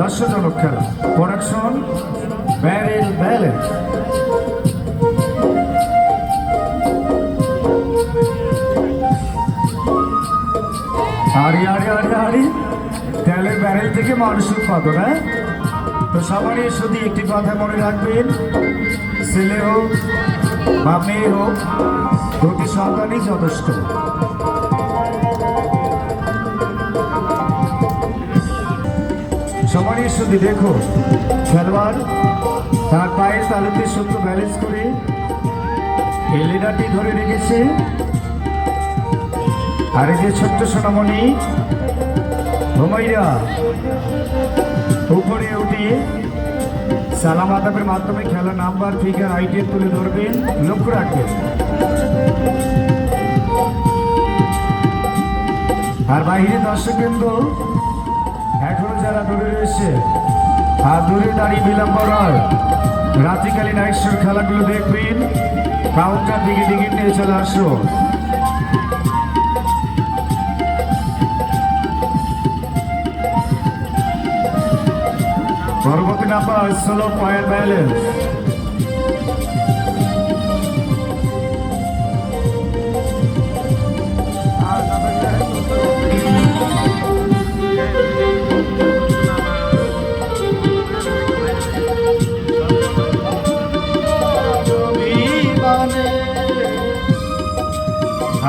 রহস্যজনক খেলা। Production barrel balance. আরে আরে আরে আরে, তেলের ব্যারেল থেকে মানুষ উৎপাদন। হ্যাঁ, তো সবারই শুধু একটি কথা মনে রাখবেন, ছেলে হোক বা মেয়ে হোক, দুটি সন্তানই যথেষ্ট। সবারই শুধু দেখো, খেলোয়াড় তার পায়ের তালুতে সত্য ব্যালেন্স করে এই লিডারটি ধরে রেখেছে। আর এই যে ছোট্ট সোনামণি হুমাইরা উপরে উঠে সালাম আদাবের মাধ্যমে খেলা নাম্বার ফিগার আইটেম তুলে ধরবেন, লক্ষ্য রাখবেন। আর বাইরে দর্শকবৃন্দ এখনো যারা দূরে রয়েছে আর দূরে দাঁড়িয়ে বিলম্ব নয়, রাত্রিকালীন নাইট শোর খেলাগুলো দেখবেন, কাউন্টার দিকে দিকে নিয়ে চলে আসো। পরবর্তী নাম্বার ষোলো পয়েন্ট ব্যালেন্স।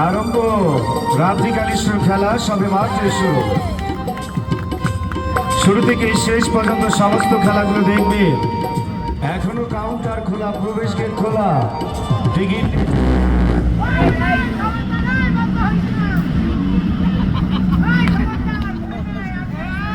আরম্ভ রাত্রিকালীন খেলা সবে মাত্র শুরু। শুরু থেকে শেষ পর্যন্ত সমস্ত খেলাগুলো দেখবে। এখনো কাউন্টার খোলা, প্রবেশ গেট খোলা, টিকিট